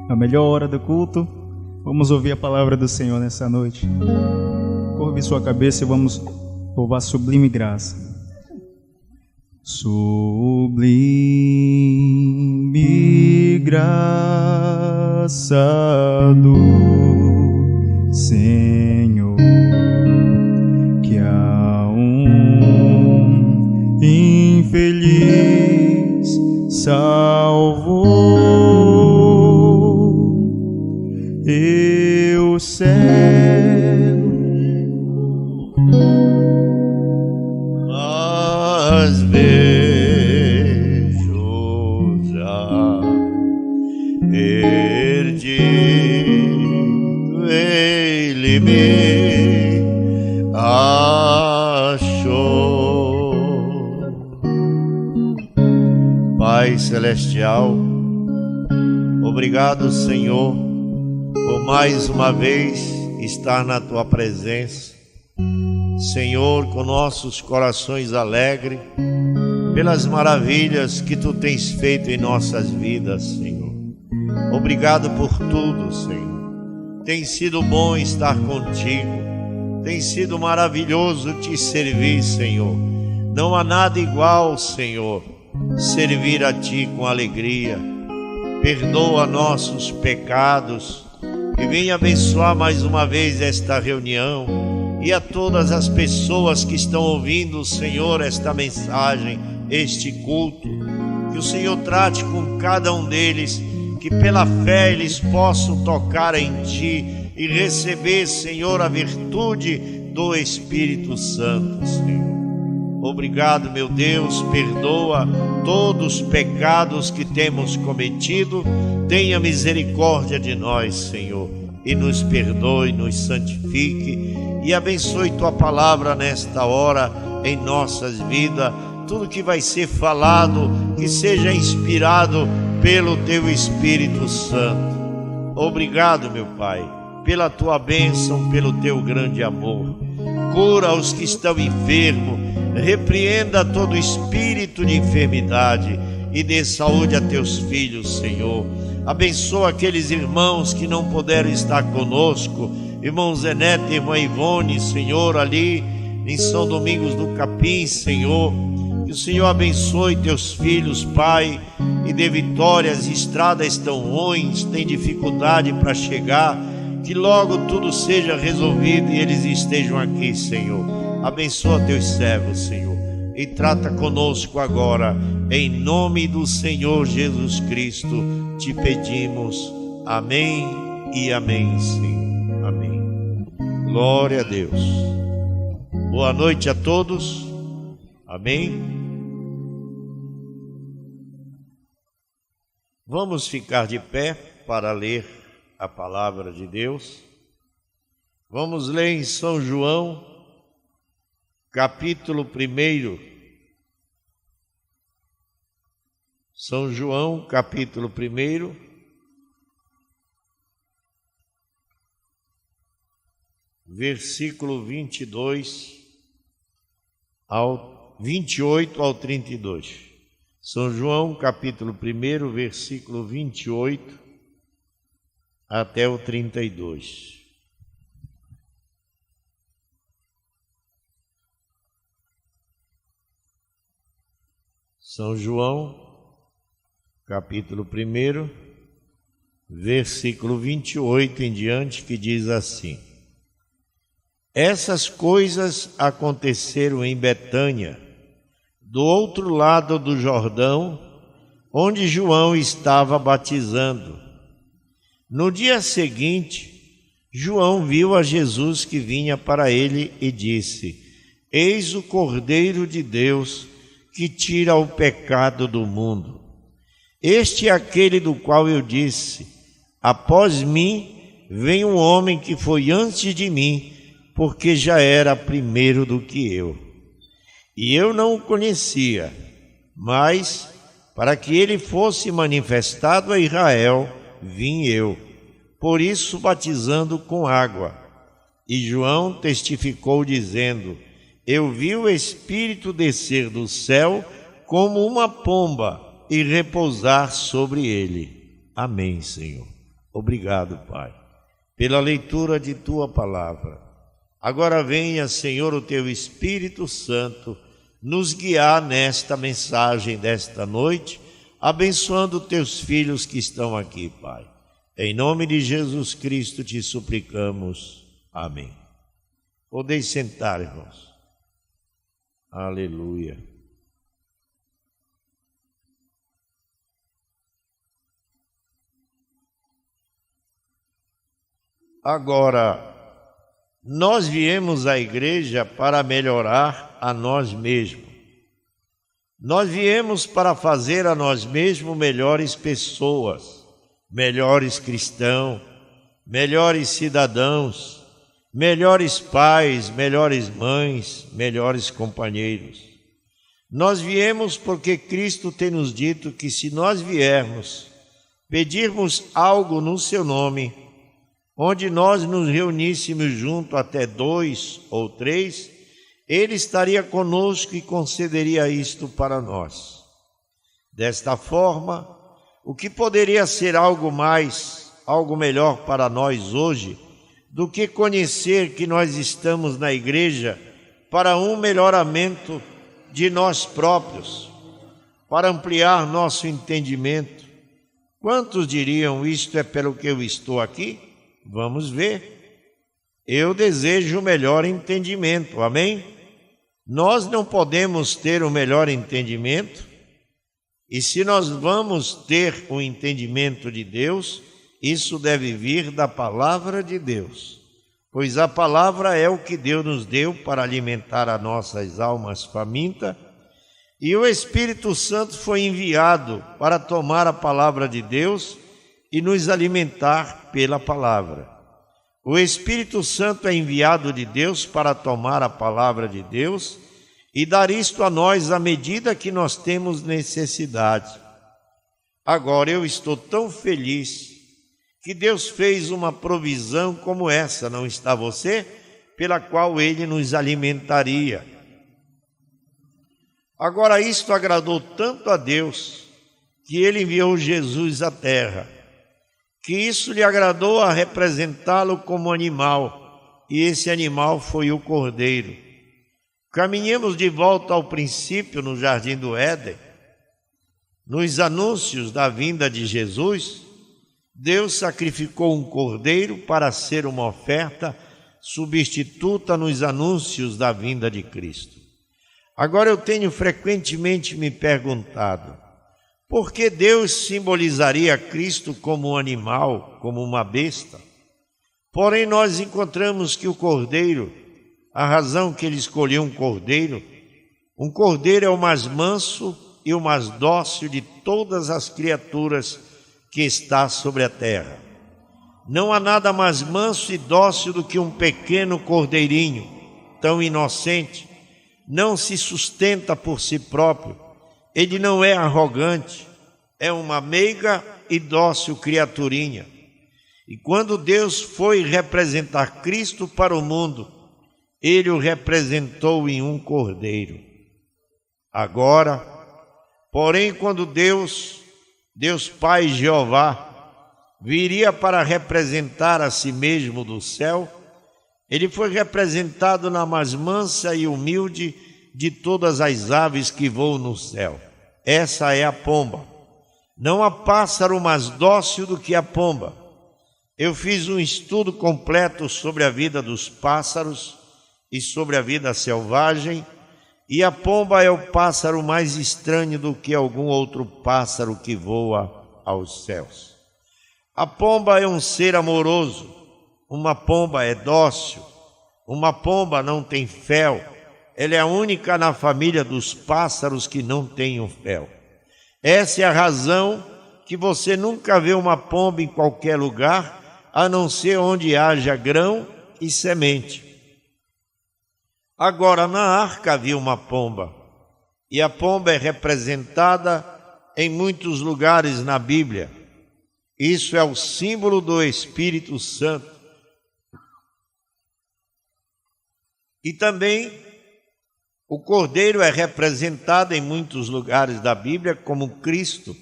a melhor hora do culto. Vamos ouvir a palavra do Senhor nessa noite. Curve sua cabeça e vamos louvar a sublime graça. Sublime graça do Senhor, que a um infeliz salvou. Eu cego, mas vejo já perdido, ele me achou. Pai Celestial, obrigado, Senhor, por mais uma vez estar na Tua presença. Senhor, com nossos corações alegres, pelas maravilhas que Tu tens feito em nossas vidas, Senhor. Obrigado por tudo, Senhor. Tem sido bom estar contigo, tem sido maravilhoso Te servir, Senhor. Não há nada igual, Senhor, servir a Ti com alegria. Perdoa nossos pecados e venha abençoar mais uma vez esta reunião e a todas as pessoas que estão ouvindo, Senhor, esta mensagem, este culto. Que o Senhor trate com cada um deles, que pela fé eles possam tocar em Ti e receber, Senhor, a virtude do Espírito Santo, Senhor. Obrigado, meu Deus, perdoa todos os pecados que temos cometido. Tenha misericórdia de nós, Senhor, e nos perdoe, nos santifique e abençoe Tua palavra nesta hora em nossas vidas. Tudo que vai ser falado, que seja inspirado pelo Teu Espírito Santo. Obrigado, meu Pai, pela Tua bênção, pelo Teu grande amor. Cura os que estão enfermos, repreenda todo espírito de enfermidade e dê saúde a Teus filhos, Senhor. Abençoa aqueles irmãos que não puderam estar conosco, irmão Zenete, irmã Ivone, Senhor, ali em São Domingos do Capim, Senhor. Que o Senhor abençoe Teus filhos, Pai, e dê vitória. As estradas estão ruins, tem dificuldade para chegar. Que logo tudo seja resolvido e eles estejam aqui, Senhor. Abençoa Teus servos, Senhor, e trata conosco agora, em nome do Senhor Jesus Cristo, Te pedimos. Amém e amém, Senhor. Amém. Glória a Deus. Boa noite a todos. Amém. Vamos ficar de pé para ler a palavra de Deus. Vamos ler em São João, capítulo 1. São João, capítulo 1, versículo 28 ao 32. São João, capítulo 1, versículo 28 até o 32. São João, capítulo 1, versículo 28 em diante, que diz assim: Essas coisas aconteceram em Betânia, do outro lado do Jordão, onde João estava batizando. No dia seguinte, João viu a Jesus que vinha para ele e disse: Eis o Cordeiro de Deus que tira o pecado do mundo. Este é aquele do qual eu disse: após mim vem um homem que foi antes de mim, porque já era primeiro do que eu. E eu não o conhecia, mas para que ele fosse manifestado a Israel, vim eu, por isso batizando com água. E João testificou dizendo: Eu vi o Espírito descer do céu como uma pomba e repousar sobre ele. Amém, Senhor. Obrigado, Pai, pela leitura de Tua palavra. Agora venha, Senhor, o Teu Espírito Santo nos guiar nesta mensagem desta noite, abençoando Teus filhos que estão aqui, Pai. Em nome de Jesus Cristo te suplicamos. Amém. Podeis sentar, irmãos. Aleluia. Agora, nós viemos à igreja para melhorar a nós mesmos. Nós viemos para fazer a nós mesmos melhores pessoas, melhores cristãos, melhores cidadãos, melhores pais, melhores mães, melhores companheiros. Nós viemos porque Cristo tem nos dito que se nós viermos, pedirmos algo no seu nome, onde nós nos reuníssemos junto até 2 ou 3, Ele estaria conosco e concederia isto para nós. Desta forma, o que poderia ser algo mais, algo melhor para nós hoje, do que conhecer que nós estamos na igreja para um melhoramento de nós próprios, para ampliar nosso entendimento. Quantos diriam, isto é pelo que eu estou aqui? Vamos ver. Eu desejo o melhor entendimento, amém? Nós não podemos ter o melhor entendimento, e se nós vamos ter o entendimento de Deus, isso deve vir da palavra de Deus, pois a palavra é o que Deus nos deu para alimentar as nossas almas famintas, e o Espírito Santo foi enviado para tomar a palavra de Deus e nos alimentar pela palavra. O Espírito Santo é enviado de Deus para tomar a palavra de Deus e dar isto a nós à medida que nós temos necessidade. Agora eu estou tão feliz que Deus fez uma provisão como essa, não está você? Pela qual Ele nos alimentaria. Agora isto agradou tanto a Deus que Ele enviou Jesus à terra, que isso lhe agradou a representá-lo como animal, e esse animal foi o cordeiro. Caminhemos de volta ao princípio no Jardim do Éden. Nos anúncios da vinda de Jesus, Deus sacrificou um cordeiro para ser uma oferta substituta nos anúncios da vinda de Cristo. Agora eu tenho frequentemente me perguntado, por que Deus simbolizaria Cristo como um animal, como uma besta? Porém, nós encontramos que o cordeiro, a razão que ele escolheu um cordeiro é o mais manso e o mais dócil de todas as criaturas que está sobre a terra. Não há nada mais manso e dócil do que um pequeno cordeirinho, tão inocente, não se sustenta por si próprio. Ele não é arrogante, é uma meiga e dócil criaturinha. E quando Deus foi representar Cristo para o mundo, Ele o representou em um cordeiro. Agora, porém, quando Deus Pai Jeová, viria para representar a si mesmo do céu, Ele foi representado na mais mansa e humilde de todas as aves que voam no céu. Essa é a pomba. Não há pássaro mais dócil do que a pomba. Eu fiz um estudo completo sobre a vida dos pássaros e sobre a vida selvagem, e a pomba é o pássaro mais estranho do que algum outro pássaro que voa aos céus. A pomba é um ser amoroso, uma pomba é dócil, uma pomba não tem fel. Ela é a única na família dos pássaros que não tem um fel. Essa é a razão que você nunca vê uma pomba em qualquer lugar, a não ser onde haja grão e semente. Agora, na arca havia uma pomba, e a pomba é representada em muitos lugares na Bíblia. Isso é o símbolo do Espírito Santo. E também o cordeiro é representado em muitos lugares da Bíblia como Cristo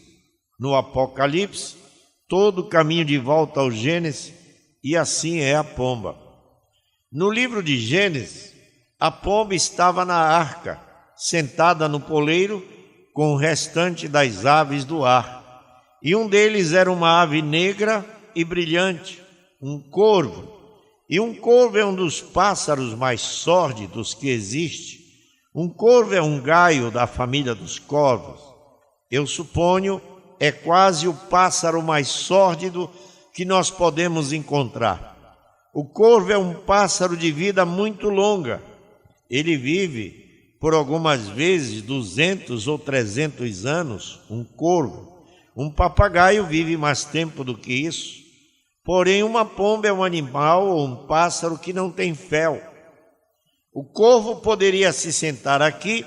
no Apocalipse, todo o caminho de volta ao Gênesis, e assim é a pomba. No livro de Gênesis, a pomba estava na arca, sentada no poleiro, com o restante das aves do ar. E um deles era uma ave negra e brilhante, um corvo. E um corvo é um dos pássaros mais sórdidos que existe. Um corvo é um gaio da família dos corvos. Eu suponho, é quase o pássaro mais sórdido que nós podemos encontrar. O corvo é um pássaro de vida muito longa. Ele vive por algumas vezes 200 ou 300 anos, um corvo. Um papagaio vive mais tempo do que isso. Porém, uma pomba é um animal ou um pássaro que não tem fel. O corvo poderia se sentar aqui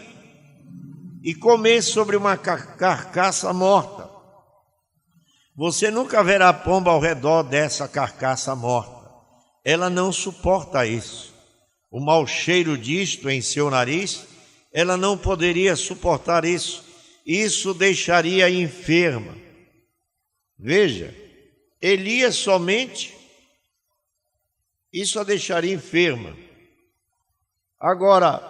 e comer sobre uma carcaça morta. Você nunca verá a pomba ao redor dessa carcaça morta. Ela não suporta isso. O mau cheiro disto em seu nariz, ela não poderia suportar isso. Isso deixaria enferma. Veja, Elias somente, isso a deixaria enferma. Agora,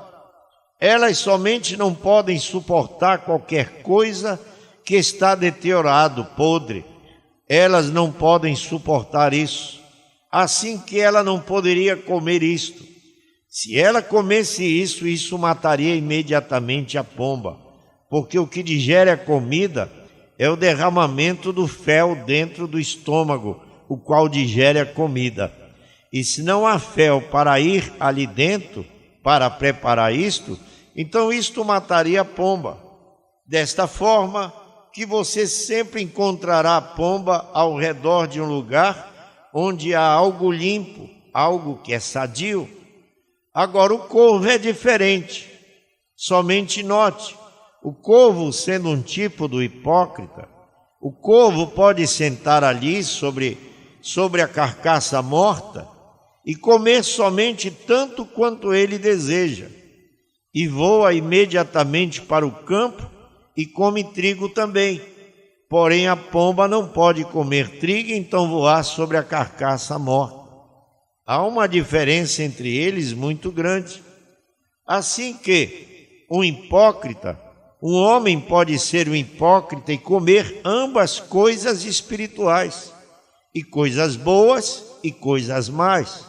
elas somente não podem suportar qualquer coisa que está deteriorado, podre. Elas não podem suportar isso. Assim que ela não poderia comer isto. Se ela comesse isso, isso mataria imediatamente a pomba, porque o que digere a comida é o derramamento do fel dentro do estômago, o qual digere a comida. E se não há fel para ir ali dentro, para preparar isto, então isto mataria a pomba. Desta forma que você sempre encontrará a pomba ao redor de um lugar onde há algo limpo, algo que é sadio. Agora, o corvo é diferente. Somente note, o corvo sendo um tipo do hipócrita, o corvo pode sentar ali sobre a carcaça morta e comer somente tanto quanto ele deseja, e voa imediatamente para o campo e come trigo também. Porém, a pomba não pode comer trigo, então voar sobre a carcaça morta. Há uma diferença entre eles muito grande. Assim que um hipócrita, um homem pode ser um hipócrita e comer ambas coisas espirituais, e coisas boas e coisas más.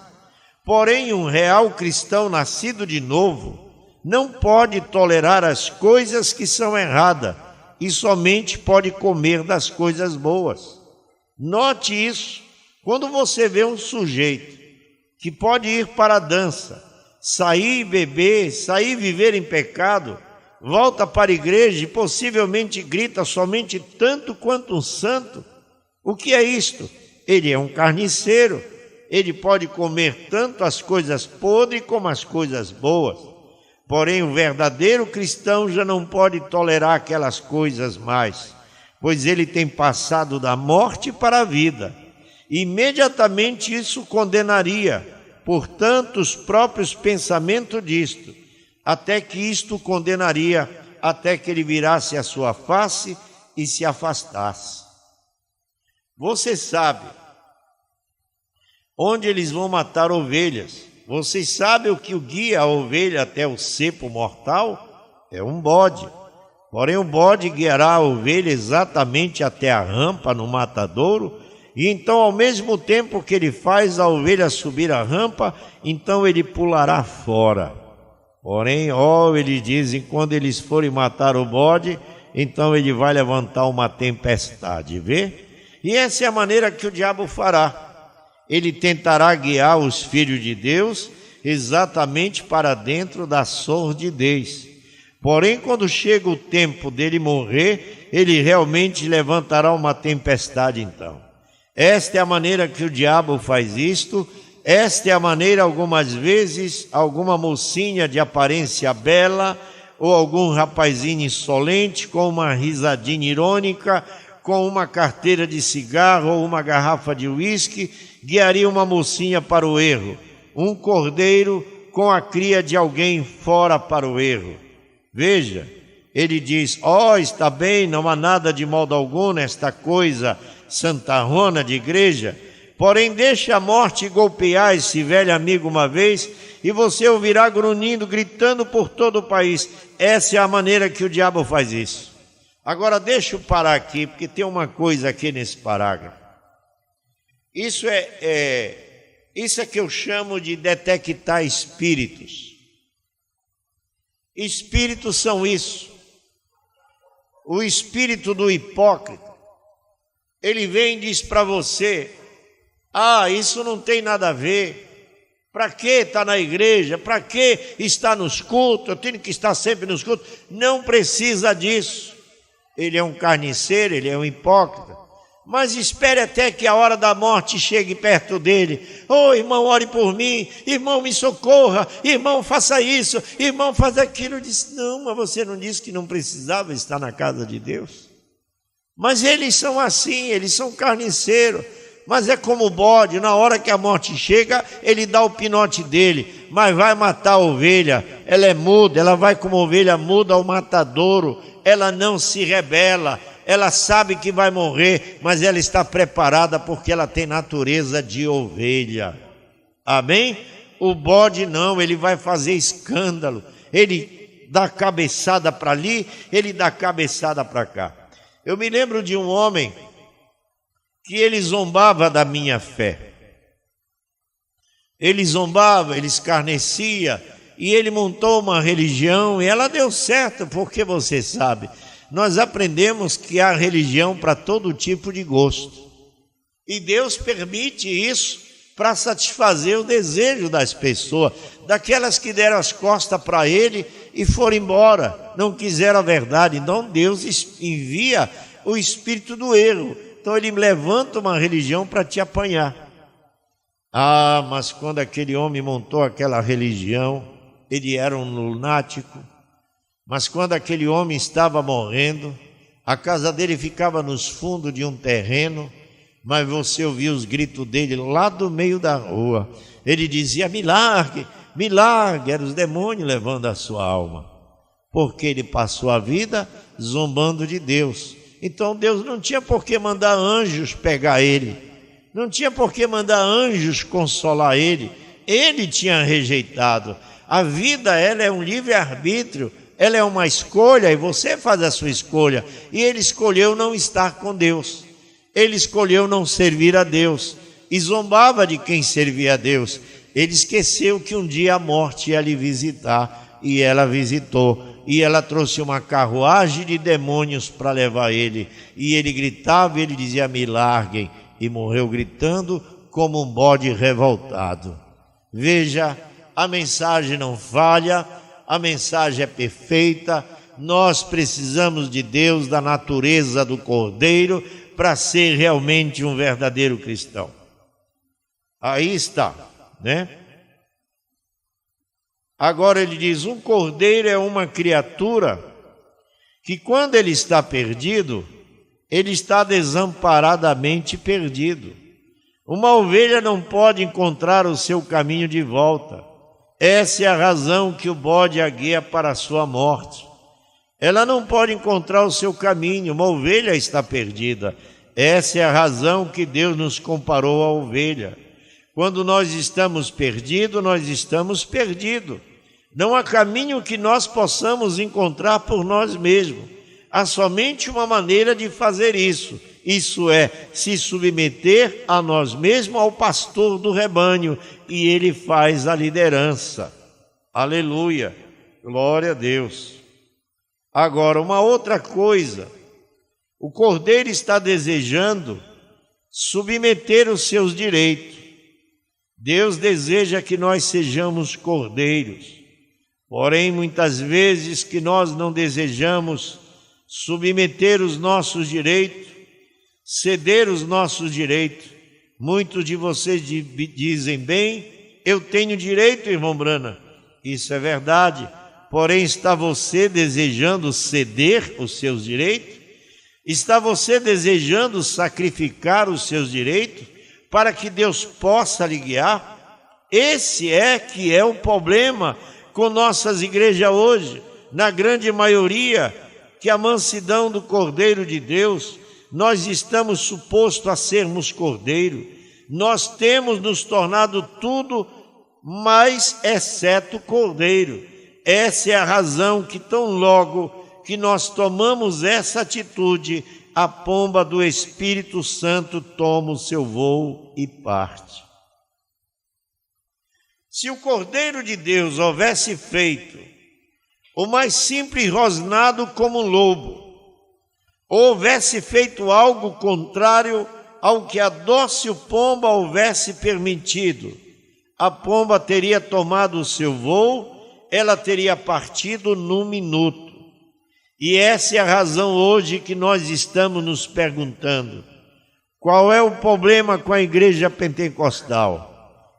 Porém, um real cristão nascido de novo não pode tolerar as coisas que são erradas e somente pode comer das coisas boas. Note isso quando você vê um sujeito que pode ir para a dança, sair beber, sair viver em pecado, volta para a igreja e possivelmente grita somente tanto quanto um santo. O que é isto? Ele é um carniceiro. Ele pode comer tanto as coisas podres como as coisas boas. Porém, o verdadeiro cristão já não pode tolerar aquelas coisas mais, pois ele tem passado da morte para a vida. Imediatamente isso condenaria, portanto, os próprios pensamentos disto, até que isto condenaria, até que ele virasse a sua face e se afastasse. Você sabe onde eles vão matar ovelhas. Vocês sabem o que guia a ovelha até o cepo mortal? É um bode. Porém, o bode guiará a ovelha exatamente até a rampa no matadouro, e então, ao mesmo tempo que ele faz a ovelha subir a rampa, então ele pulará fora. Porém, eles dizem, quando eles forem matar o bode, então ele vai levantar uma tempestade, vê? E essa é a maneira que o diabo fará. Ele tentará guiar os filhos de Deus exatamente para dentro da sordidez. Porém, quando chega o tempo dele morrer, ele realmente levantará uma tempestade então. Esta é a maneira que o diabo faz isto. Esta é a maneira, algumas vezes, alguma mocinha de aparência bela ou algum rapazinho insolente com uma risadinha irônica, com uma carteira de cigarro ou uma garrafa de uísque, guiaria uma mocinha para o erro, um cordeiro com a cria de alguém fora para o erro. Veja, ele diz, está bem, não há nada de modo algum nesta coisa, santarrona de igreja. Porém, deixe a morte golpear esse velho amigo uma vez e você ouvirá grunhindo, gritando por todo o país. Essa é a maneira que o diabo faz isso. Agora, deixa eu parar aqui, porque tem uma coisa aqui nesse parágrafo. Isso é que eu chamo de detectar espíritos. Espíritos são isso. O espírito do hipócrita, ele vem e diz para você: isso não tem nada a ver. Para que está na igreja? Para que está nos cultos? Eu tenho que estar sempre nos cultos. Não precisa disso. Ele é um carniceiro, ele é um hipócrita. Mas espere até que a hora da morte chegue perto dele. Irmão, ore por mim. Irmão, me socorra. Irmão, faça isso. Irmão, faz aquilo. Eu disse: não, mas você não disse que não precisava estar na casa de Deus? Mas eles são assim, eles são carniceiros. Mas é como o bode, na hora que a morte chega, ele dá o pinote dele, mas vai matar a ovelha. Ela é muda, ela vai como ovelha muda ao matadouro, ela não se rebela, ela sabe que vai morrer, mas ela está preparada porque ela tem natureza de ovelha. Amém? O bode não, ele vai fazer escândalo, ele dá cabeçada para ali, ele dá cabeçada para cá. Eu me lembro de um homem que ele zombava da minha fé. Ele zombava, ele escarnecia, e ele montou uma religião, e ela deu certo, porque você sabe, nós aprendemos que há religião para todo tipo de gosto. E Deus permite isso para satisfazer o desejo das pessoas, daquelas que deram as costas para ele e foram embora, não quiseram a verdade. Então Deus envia o espírito do erro. Então ele levanta uma religião para te apanhar. Mas quando aquele homem montou aquela religião, ele era um lunático. Mas quando aquele homem estava morrendo, a casa dele ficava nos fundos de um terreno, mas você ouvia os gritos dele lá do meio da rua. Ele dizia: me largue, me largue. Eram os demônios levando a sua alma, porque ele passou a vida zombando de Deus. Então Deus não tinha por que mandar anjos pegar ele, não tinha por que mandar anjos consolar ele. Ele tinha rejeitado. A vida, ela é um livre-arbítrio, ela é uma escolha, e você faz a sua escolha. E ele escolheu não estar com Deus, ele escolheu não servir a Deus, e zombava de quem servia a Deus. Ele esqueceu que um dia a morte ia lhe visitar, e ela visitou. E ela trouxe uma carruagem de demônios para levar ele. E ele gritava e ele dizia: me larguem. E morreu gritando como um bode revoltado. Veja, a mensagem não falha, a mensagem é perfeita. Nós precisamos de Deus, da natureza do Cordeiro, para ser realmente um verdadeiro cristão. Aí está, né? Agora ele diz: um cordeiro é uma criatura que, quando ele está perdido, ele está desamparadamente perdido. Uma ovelha não pode encontrar o seu caminho de volta. Essa é a razão que o bode a guia para a sua morte. Ela não pode encontrar o seu caminho, uma ovelha está perdida. Essa é a razão que Deus nos comparou à ovelha. Quando nós estamos perdidos, nós estamos perdidos. Não há caminho que nós possamos encontrar por nós mesmos. Há somente uma maneira de fazer isso. Isso é se submeter a nós mesmos, ao pastor do rebanho, e ele faz a liderança. Aleluia, glória a Deus. Agora, uma outra coisa, o cordeiro está desejando submeter os seus direitos. Deus deseja que nós sejamos cordeiros. Porém, muitas vezes que nós não desejamos submeter os nossos direitos, ceder os nossos direitos. Muitos de vocês dizem: bem, eu tenho direito, irmão Brana. Isso é verdade. Porém, está você desejando ceder os seus direitos? Está você desejando sacrificar os seus direitos para que Deus possa lhe guiar? Esse é que é o problema com nossas igrejas hoje, na grande maioria, que a mansidão do Cordeiro de Deus nós estamos supostos a sermos cordeiro. Nós temos nos tornado tudo, mas exceto cordeiro. Essa é a razão que tão logo que nós tomamos essa atitude, a pomba do Espírito Santo toma o seu voo e parte. Se o Cordeiro de Deus houvesse feito o mais simples rosnado como um lobo, ou houvesse feito algo contrário ao que a dócil pomba houvesse permitido, a pomba teria tomado o seu voo, ela teria partido num minuto. E essa é a razão hoje que nós estamos nos perguntando: qual é o problema com a igreja pentecostal?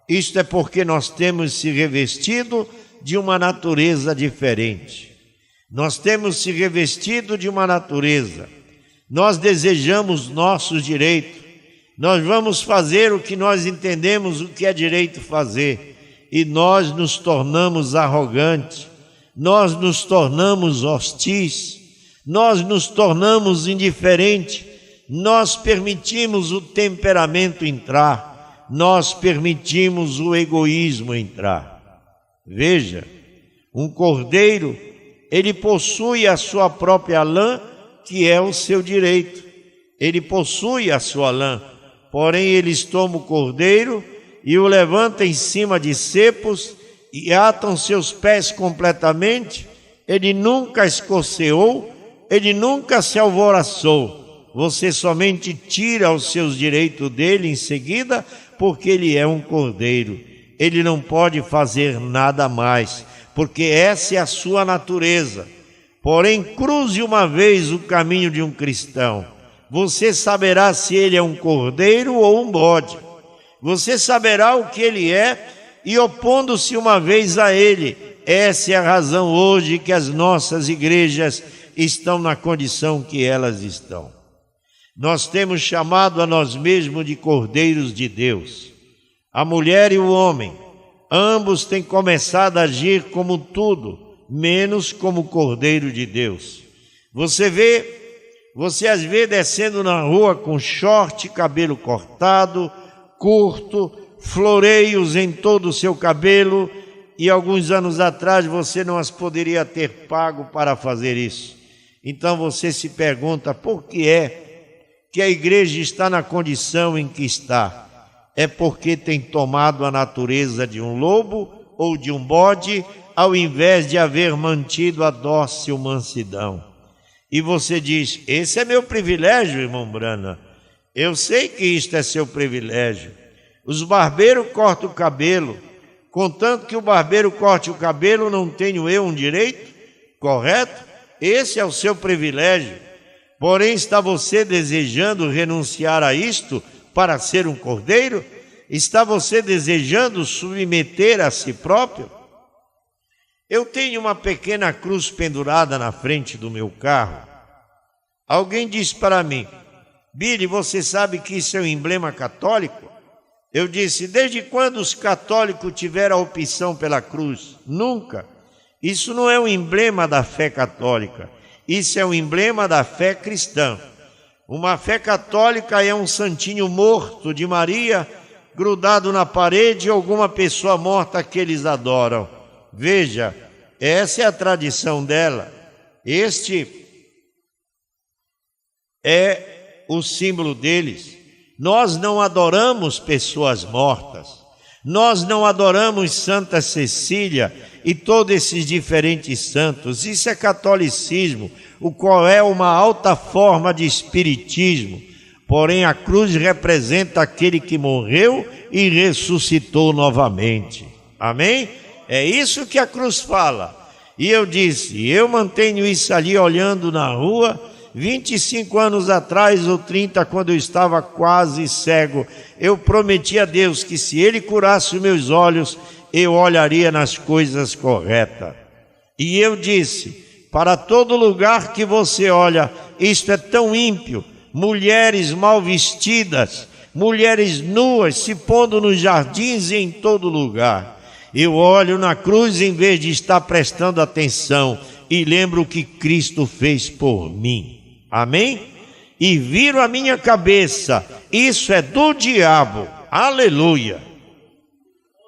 Isto é porque nós temos se revestido de uma natureza diferente. Nós temos se revestido de uma natureza. Nós desejamos nossos direitos. Nós vamos fazer o que nós entendemos o que é direito fazer. E nós nos tornamos arrogantes. Nós nos tornamos hostis. Nós nos tornamos indiferentes. Nós permitimos o temperamento entrar. Nós permitimos o egoísmo entrar. Veja, um cordeiro, ele possui a sua própria lã, que é o seu direito. Ele possui a sua lã, porém eles tomam o cordeiro e o levantam em cima de cepos e atam seus pés completamente. Ele nunca escoceou, ele nunca se alvoroçou. Você somente tira os seus direitos dele em seguida, porque ele é um cordeiro. Ele não pode fazer nada mais, porque essa é a sua natureza. Porém, cruze uma vez o caminho de um cristão. Você saberá se ele é um cordeiro ou um bode. Você saberá o que ele é e opondo-se uma vez a ele. Essa é a razão hoje que as nossas igrejas estão na condição que elas estão. Nós temos chamado a nós mesmos de cordeiros de Deus. A mulher e o homem, ambos têm começado a agir como tudo, menos como cordeiro de Deus. Você as vê descendo na rua com short, cabelo cortado, curto, floreios em todo o seu cabelo, e alguns anos atrás você não as poderia ter pago para fazer isso. Então você se pergunta por que é que a igreja está na condição em que está. É porque tem tomado a natureza de um lobo ou de um bode, ao invés de haver mantido a dócil mansidão. E você diz: esse é meu privilégio, irmão Brana. Eu sei que isto é seu privilégio. Os barbeiros cortam o cabelo. Contanto que o barbeiro corte o cabelo, não tenho eu um direito? Correto? Esse é o seu privilégio. Porém, está você desejando renunciar a isto para ser um cordeiro? Está você desejando submeter a si próprio? Eu tenho uma pequena cruz pendurada na frente do meu carro. Alguém disse para mim: Billy, você sabe que isso é um emblema católico? Eu disse: desde quando os católicos tiveram a opção pela cruz? Nunca. Isso não é um emblema da fé católica. Isso é um emblema da fé cristã. Uma fé católica é um santinho morto de Maria, grudado na parede, ou alguma pessoa morta que eles adoram. Veja, essa é a tradição dela. Este é o símbolo deles. Nós não adoramos pessoas mortas. Nós não adoramos Santa Cecília e todos esses diferentes santos. Isso é catolicismo, o qual é uma alta forma de espiritismo. Porém, a cruz representa aquele que morreu e ressuscitou novamente. Amém? É isso que a cruz fala. E eu disse: eu mantenho isso ali olhando na rua. 25 anos atrás ou 30, quando eu estava quase cego, eu prometi a Deus que se Ele curasse os meus olhos, eu olharia nas coisas corretas. E eu disse: para todo lugar que você olha, isto é tão ímpio, mulheres mal vestidas, mulheres nuas se pondo nos jardins e em todo lugar. Eu olho na cruz em vez de estar prestando atenção e lembro o que Cristo fez por mim. Amém? e viro a minha cabeça. Isso é do diabo. Aleluia.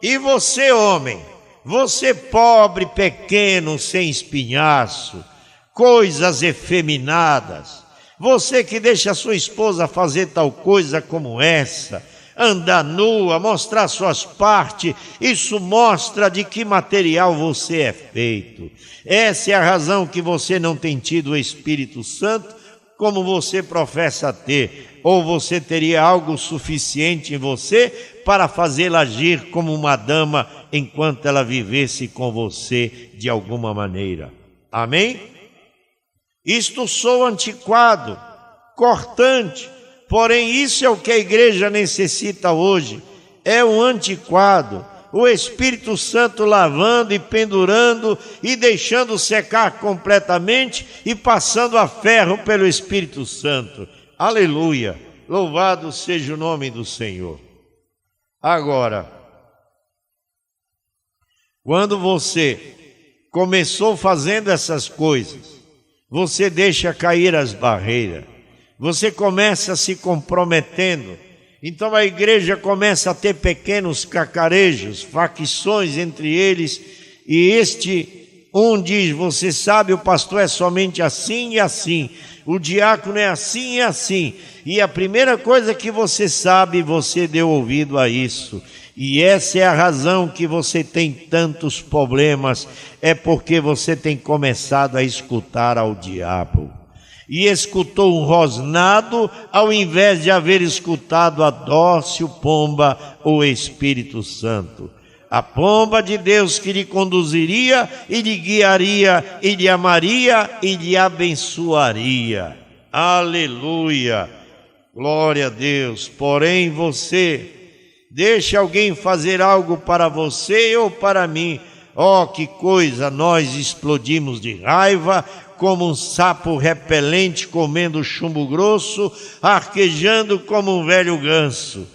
E você, homem, você pobre, pequeno, sem espinhaço, coisas efeminadas, você que deixa a sua esposa fazer tal coisa como essa, andar nua, mostrar suas partes, isso mostra de que material você é feito. Essa é a razão que você não tem tido o Espírito Santo como você professa ter, ou você teria algo suficiente em você para fazê-la agir como uma dama enquanto ela vivesse com você de alguma maneira. Amém? Isto sou antiquado, cortante, porém isso é o que a igreja necessita hoje, é um antiquado, o Espírito Santo lavando e pendurando e deixando secar completamente e passando a ferro pelo Espírito Santo. Aleluia, louvado seja o nome do Senhor. Agora, quando você começou fazendo essas coisas, você deixa cair as barreiras, você começa se comprometendo, então a igreja começa a ter pequenos cacarejos, facções entre eles, e um diz, você sabe, o pastor é somente assim e assim, o diácono é assim e assim, e a primeira coisa que você sabe, você deu ouvido a isso, e essa é a razão que você tem tantos problemas, é porque você tem começado a escutar ao diabo. E escutou um rosnado, ao invés de haver escutado a dócil pomba, o Espírito Santo. A pomba de Deus que lhe conduziria, e lhe guiaria, e lhe amaria, e lhe abençoaria. Aleluia! Glória a Deus! Porém você, deixe alguém fazer algo para você ou para mim. Oh, que coisa! Nós explodimos de raiva, como um sapo repelente comendo chumbo grosso, arquejando como um velho ganso.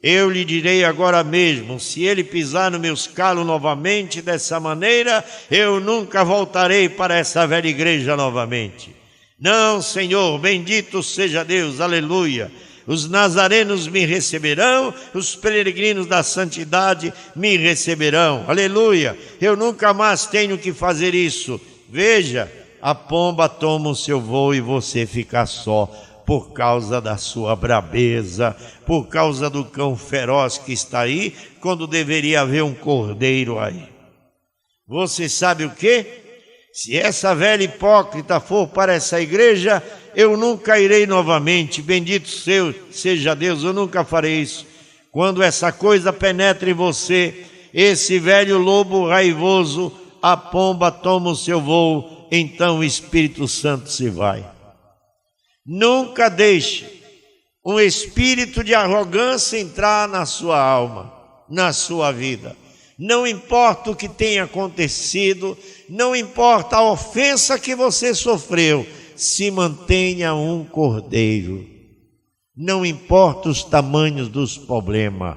Eu lhe direi agora mesmo, se ele pisar no meus calos novamente dessa maneira, eu nunca voltarei para essa velha igreja novamente. Não, Senhor, bendito seja Deus, aleluia. Os nazarenos me receberão, os peregrinos da santidade me receberão, aleluia. Eu nunca mais tenho que fazer isso. Veja, a pomba toma o seu voo e você fica só, por causa da sua brabeza, por causa do cão feroz que está aí, quando deveria haver um cordeiro aí. Você sabe o quê? Se essa velha hipócrita for para essa igreja, eu nunca irei novamente, bendito seja Deus, eu nunca farei isso. Quando essa coisa penetra em você, esse velho lobo raivoso, a pomba toma o seu voo, então o Espírito Santo se vai. Nunca deixe um espírito de arrogância entrar na sua alma, na sua vida. Não importa o que tenha acontecido, não importa a ofensa que você sofreu, se mantenha um cordeiro. Não importa os tamanhos dos problemas,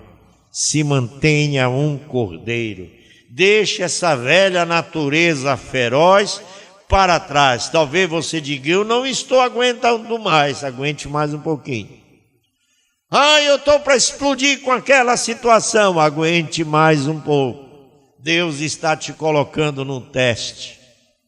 se mantenha um cordeiro. Deixe essa velha natureza feroz para trás. Talvez você diga, eu não estou aguentando mais, aguente mais um pouquinho. Eu estou para explodir com aquela situação, aguente mais um pouco. Deus está te colocando num teste,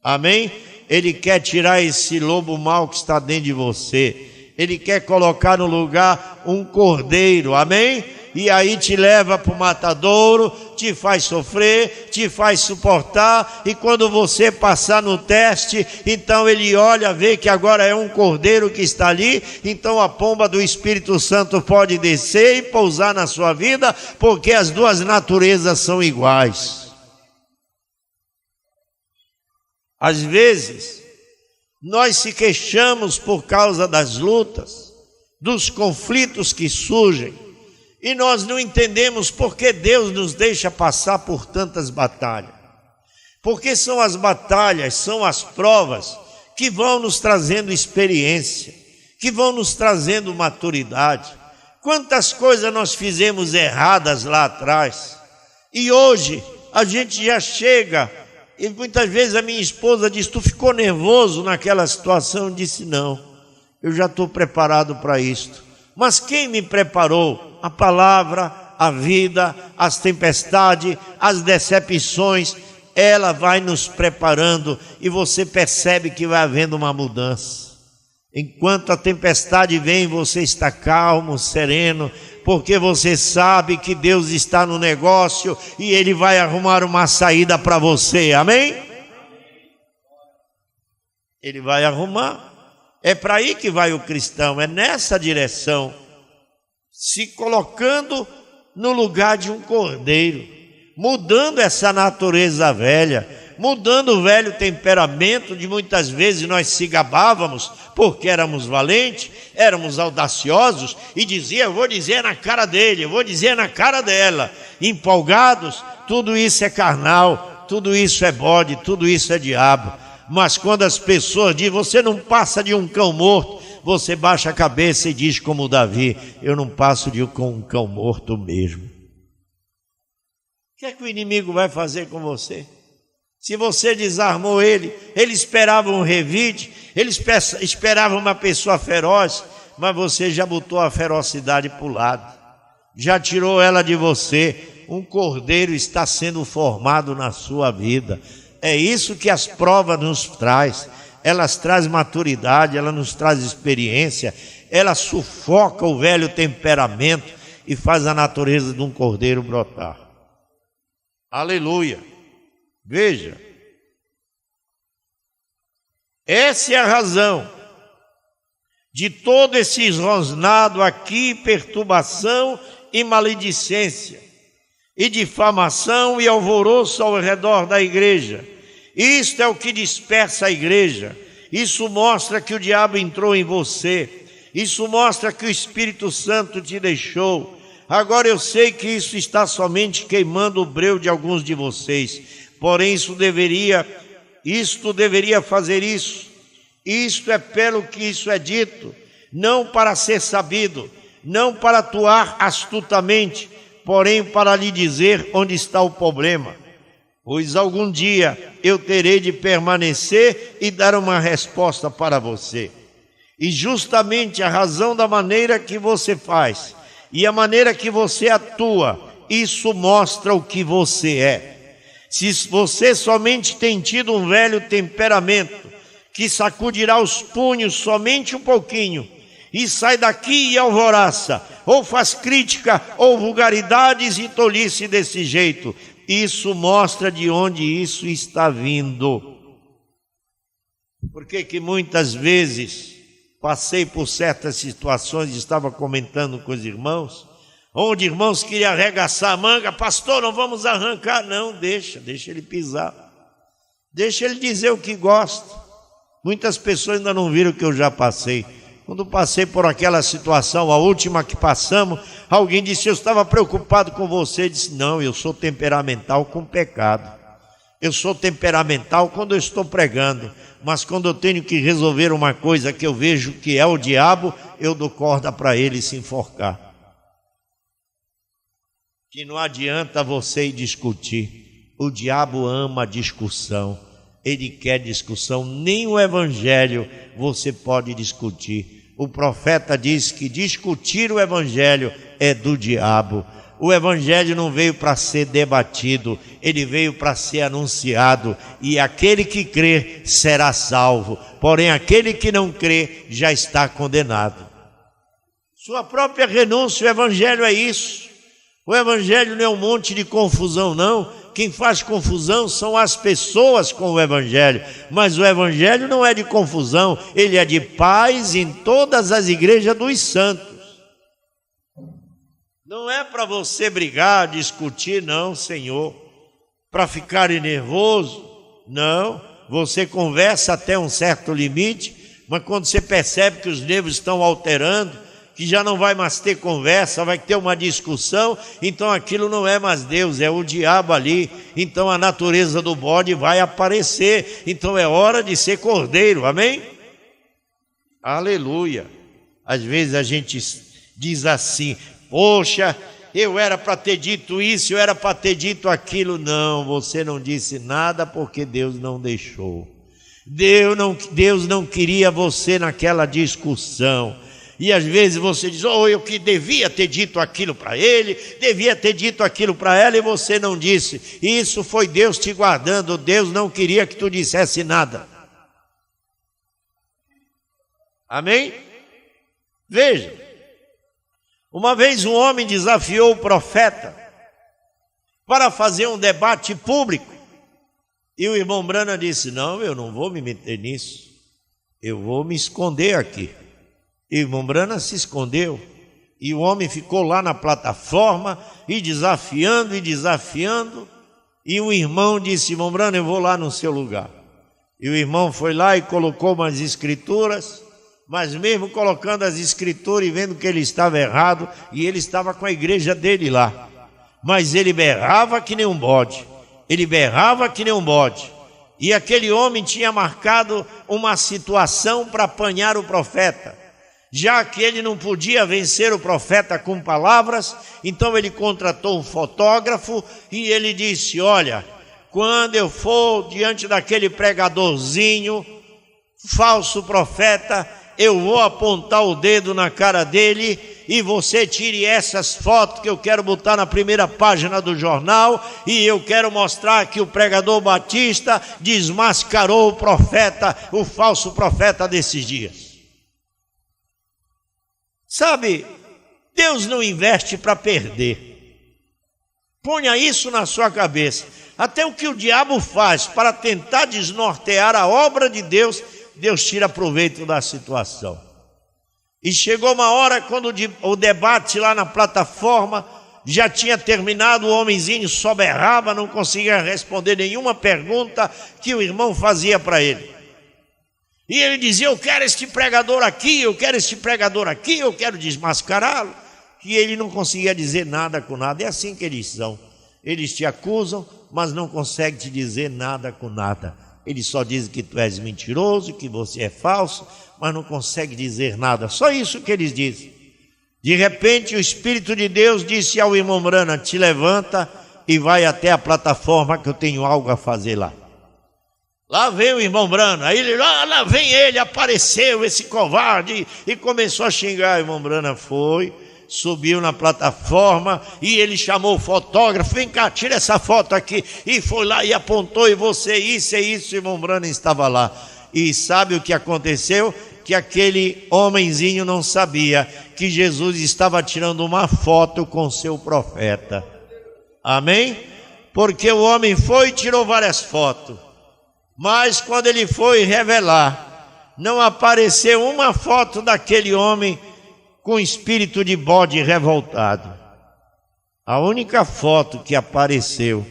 amém? Ele quer tirar esse lobo mau que está dentro de você, Ele quer colocar no lugar um cordeiro, amém? E aí te leva para o matadouro, te faz sofrer, te faz suportar, e quando você passar no teste, então ele olha, vê que agora é um cordeiro que está ali, então a pomba do Espírito Santo pode descer e pousar na sua vida, porque as duas naturezas são iguais. Às vezes, nós se queixamos por causa das lutas, dos conflitos que surgem, e nós não entendemos por que Deus nos deixa passar por tantas batalhas. Porque são as batalhas, são as provas que vão nos trazendo experiência, que vão nos trazendo maturidade. Quantas coisas nós fizemos erradas lá atrás, e hoje a gente já chega, e muitas vezes a minha esposa diz, tu ficou nervoso naquela situação? Eu disse, não, eu já estou preparado para isto. Mas quem me preparou? A palavra, a vida, as tempestades, as decepções, ela vai nos preparando e você percebe que vai havendo uma mudança. Enquanto a tempestade vem, você está calmo, sereno, porque você sabe que Deus está no negócio e Ele vai arrumar uma saída para você, amém? Ele vai arrumar. É para aí que vai o cristão, é nessa direção, se colocando no lugar de um cordeiro, mudando essa natureza velha, mudando o velho temperamento de muitas vezes nós se gabávamos porque éramos valentes, éramos audaciosos e dizia, eu vou dizer na cara dele, eu vou dizer na cara dela, empolgados. Tudo isso é carnal, tudo isso é bode, tudo isso é diabo. Mas quando as pessoas dizem, você não passa de um cão morto, você baixa a cabeça e diz como Davi, eu não passo de um cão morto mesmo. O que é que o inimigo vai fazer com você? Se você desarmou ele esperava um revide, ele esperava uma pessoa feroz, mas você já botou a ferocidade para o lado, já tirou ela de você. Um cordeiro está sendo formado na sua vida. É isso que as provas nos traz. Elas trazem maturidade, elas nos trazem experiência, ela sufoca o velho temperamento e faz a natureza de um cordeiro brotar. Aleluia! Veja, essa é a razão de todo esse rosnado aqui, perturbação e maledicência, e difamação e alvoroço ao redor da igreja. Isto é o que dispersa a igreja. Isso mostra que o diabo entrou em você. Isso mostra que o Espírito Santo te deixou. Agora eu sei que isso está somente queimando o breu de alguns de vocês. Porém, isto deveria fazer isso. Isto é pelo que isso é dito, não para ser sabido, não para atuar astutamente, porém para lhe dizer onde está o problema. Pois algum dia eu terei de permanecer e dar uma resposta para você. E justamente a razão da maneira que você faz e a maneira que você atua, isso mostra o que você é. Se você somente tem tido um velho temperamento, que sacudirá os punhos somente um pouquinho, e sai daqui e alvoroça, ou faz crítica, ou vulgaridades e tolice desse jeito, isso mostra de onde isso está vindo. Porque que muitas vezes passei por certas situações, estava comentando com os irmãos, onde irmãos queriam arregaçar a manga, pastor, não vamos arrancar, não, deixa ele pisar, deixa ele dizer o que gosta. Muitas pessoas ainda não viram o que eu já passei. Quando passei por aquela situação, a última que passamos, alguém disse, eu estava preocupado com você. Eu disse, não, eu sou temperamental com pecado. Eu sou temperamental quando eu estou pregando. Mas quando eu tenho que resolver uma coisa que eu vejo que é o diabo, eu dou corda para ele se enforcar. Que não adianta você ir discutir. O diabo ama a discussão. Ele quer discussão, nem o evangelho você pode discutir. O profeta diz que discutir o evangelho é do diabo. O evangelho não veio para ser debatido, ele veio para ser anunciado. E aquele que crê será salvo, porém aquele que não crê já está condenado. Sua própria renúncia, o evangelho é isso. O evangelho não é um monte de confusão, não. Quem faz confusão são as pessoas com o evangelho, mas o evangelho não é de confusão, ele é de paz em todas as igrejas dos santos. Não é para você brigar, discutir, não, Senhor, para ficar nervoso, não. Você conversa até um certo limite, mas quando você percebe que os nervos estão alterando, que já não vai mais ter conversa, vai ter uma discussão, então aquilo não é mais Deus, é o diabo ali. Então a natureza do bode vai aparecer, então é hora de ser cordeiro, amém? Aleluia. Às vezes a gente diz assim, poxa, eu era para ter dito isso, eu era para ter dito aquilo. Não, você não disse nada porque Deus não deixou. Deus não queria você naquela discussão. E às vezes você diz: oh, eu que devia ter dito aquilo para ele, devia ter dito aquilo para ela, e você não disse. Isso foi Deus te guardando. Deus não queria que tu dissesse nada. Amém? Veja, uma vez um homem desafiou o profeta para fazer um debate público, e o irmão Branham disse: não, eu não vou me meter nisso, eu vou me esconder aqui. E o irmão Branham se escondeu, e o homem ficou lá na plataforma, e desafiando, e o irmão disse: irmão Branham, eu vou lá no seu lugar. E o irmão foi lá e colocou umas escrituras, mas mesmo colocando as escrituras e vendo que ele estava errado, e ele estava com a igreja dele lá, mas ele berrava que nem um bode, e aquele homem tinha marcado uma situação para apanhar o profeta. Já que ele não podia vencer o profeta com palavras, então ele contratou um fotógrafo e ele disse: olha, quando eu for diante daquele pregadorzinho, falso profeta, eu vou apontar o dedo na cara dele e você tire essas fotos que eu quero botar na primeira página do jornal, e eu quero mostrar que o pregador Batista desmascarou o profeta, o falso profeta desses dias. Sabe, Deus não investe para perder. Ponha isso na sua cabeça. Até o que o diabo faz para tentar desnortear a obra de Deus, Deus tira proveito da situação. E chegou uma hora quando o debate lá na plataforma já tinha terminado, o homenzinho só berrava, não conseguia responder nenhuma pergunta que o irmão fazia para ele. E ele dizia: eu quero este pregador aqui, eu quero desmascará-lo. E ele não conseguia dizer nada com nada. É assim que eles são. Eles te acusam, mas não conseguem te dizer nada com nada. Eles só dizem que tu és mentiroso, que você é falso, mas não conseguem dizer nada. Só isso que eles dizem. De repente o Espírito de Deus disse ao irmão Branham: te levanta e vai até a plataforma que eu tenho algo a fazer lá. Lá vem o irmão Branham, aí ele, lá vem ele, apareceu esse covarde, e começou a xingar. O irmão Branham foi, subiu na plataforma, e ele chamou o fotógrafo: vem cá, tira essa foto aqui, e foi lá e apontou, e você, isso é isso. O irmão Branham estava lá, e sabe o que aconteceu? Que aquele homenzinho não sabia que Jesus estava tirando uma foto com seu profeta. Amém? Porque o homem foi e tirou várias fotos, mas quando ele foi revelar, não apareceu uma foto daquele homem com espírito de bode revoltado. A única foto que apareceu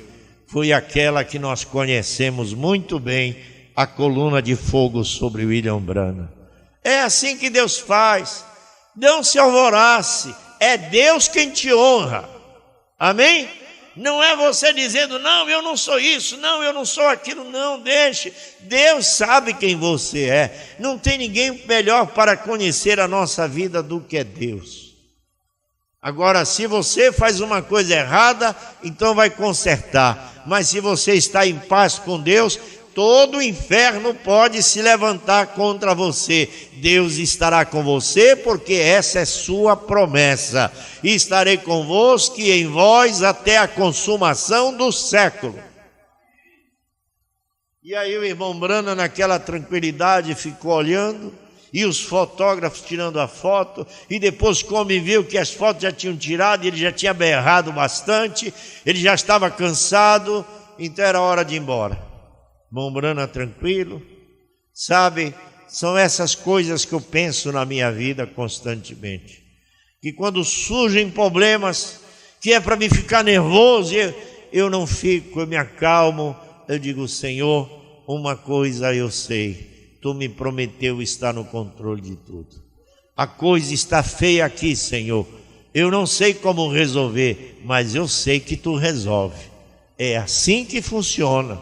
foi aquela que nós conhecemos muito bem, a coluna de fogo sobre William Branham. É assim que Deus faz. Não se alvorace, é Deus quem te honra. Amém? Não é você dizendo: não, eu não sou isso, não, eu não sou aquilo. Não, deixe. Deus sabe quem você é. Não tem ninguém melhor para conhecer a nossa vida do que Deus. Agora, se você faz uma coisa errada, então vai consertar. Mas se você está em paz com Deus, todo o inferno pode se levantar contra você. Deus estará com você, porque essa é sua promessa. Estarei convosco e em vós até a consumação do século. E aí o irmão Branham, naquela tranquilidade, ficou olhando, e os fotógrafos tirando a foto, e depois, como viu que as fotos já tinham tirado, ele já tinha berrado bastante, ele já estava cansado, então era hora de ir embora. Irmão Branham tranquilo. Sabe, são essas coisas que eu penso na minha vida constantemente, que quando surgem problemas, que é para me ficar nervoso, eu não fico, eu me acalmo, eu digo: Senhor, uma coisa eu sei, Tu me prometeu estar no controle de tudo. A coisa está feia aqui, Senhor, eu não sei como resolver, mas eu sei que Tu resolve. É assim que funciona.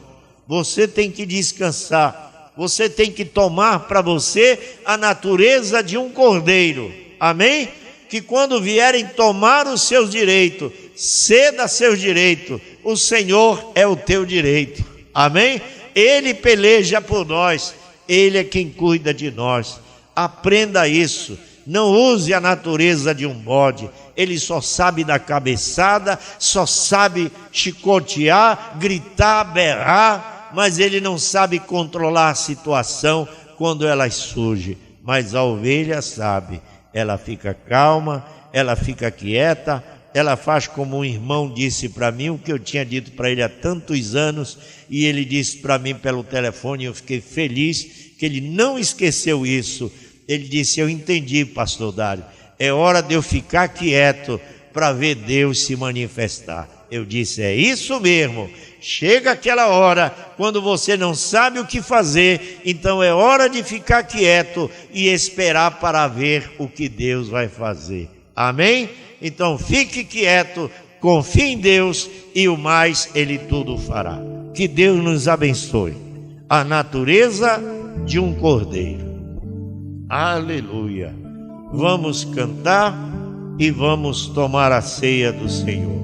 Você tem que descansar, você tem que tomar para você a natureza de um cordeiro, amém? Que quando vierem tomar os seus direitos, ceda seus direitos, o Senhor é o teu direito, amém? Ele peleja por nós, Ele é quem cuida de nós. Aprenda isso. Não use a natureza de um bode. Ele só sabe dar cabeçada, só sabe chicotear, gritar, berrar, mas ele não sabe controlar a situação quando ela surge. Mas a ovelha sabe, ela fica calma, ela fica quieta, ela faz como um irmão disse para mim, o que eu tinha dito para ele há tantos anos, e ele disse para mim pelo telefone, e eu fiquei feliz que ele não esqueceu isso. Ele disse: eu entendi, pastor Dário, é hora de eu ficar quieto para ver Deus se manifestar. Eu disse: é isso mesmo. Chega aquela hora, quando você não sabe o que fazer, então é hora de ficar quieto e esperar para ver o que Deus vai fazer. Amém? Então fique quieto, confie em Deus e o mais Ele tudo fará. Que Deus nos abençoe. A natureza de um cordeiro. Aleluia. Vamos cantar e vamos tomar a ceia do Senhor.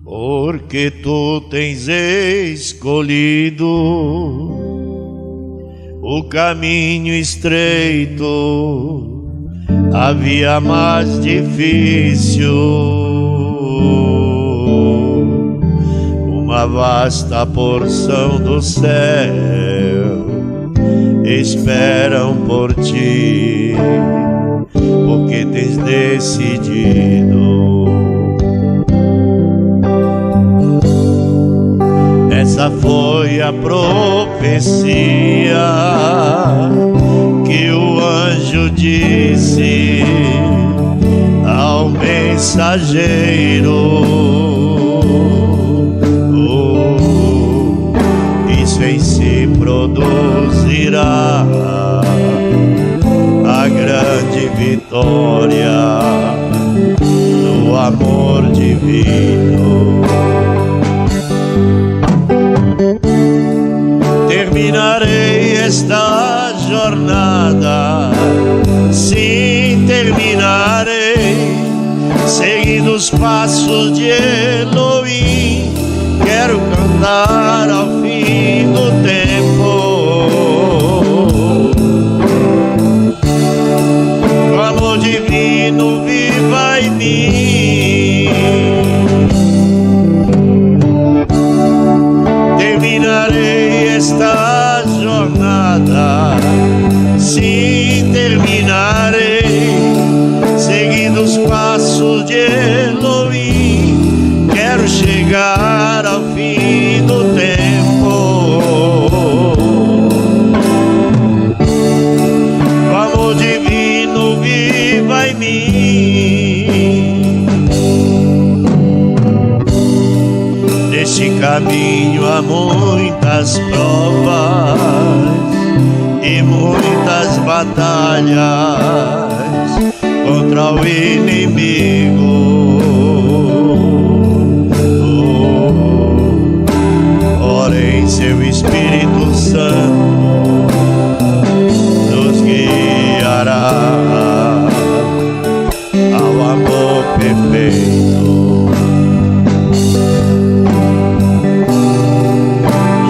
Porque tu tens escolhido o caminho estreito, a via mais difícil, uma vasta porção do céu esperam por ti, porque tens decidido. Essa foi a profecia que o anjo disse ao mensageiro. Isso em si produzirá a grande vitória do amor divino. Terminarei esta jornada, sim, terminarei, seguindo os passos de Elohim. Quero cantar ao fim do tempo, o amor divino viva em mim. Terminarei esta jornada, sim, terminarei, seguindo os passos de Elohim. Quero chegar ao fim do tempo, o amor divino viva em mim. Neste caminho há muitas provas e muitas batalhas contra o inimigo. Porém, seu Espírito Santo nos guiará ao amor perfeito.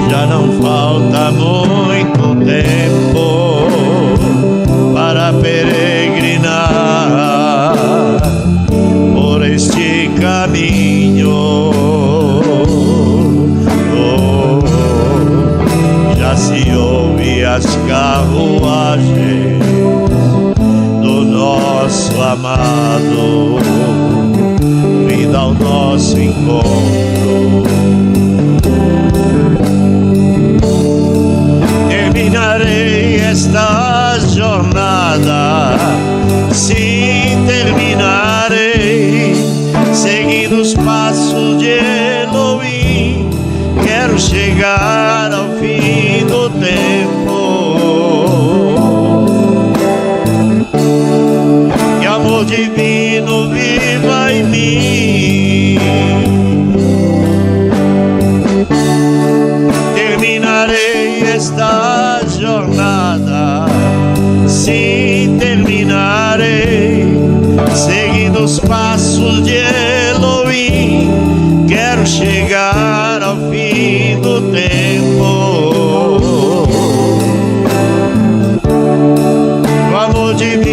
Já não falta muito tempo para peregrinar por este caminho. Já se ouve as carruagens do nosso amado vindo ao nosso encontro. Terminarei esta jornada, sim, terminarei, seguindo os passos de Elohim. Quero chegar ao fim do tempo, que amor divino viva em mim. Terminarei esta jornada, sim, terminarei, seguindo os passos de Elohim. Quero chegar ao fim do tempo,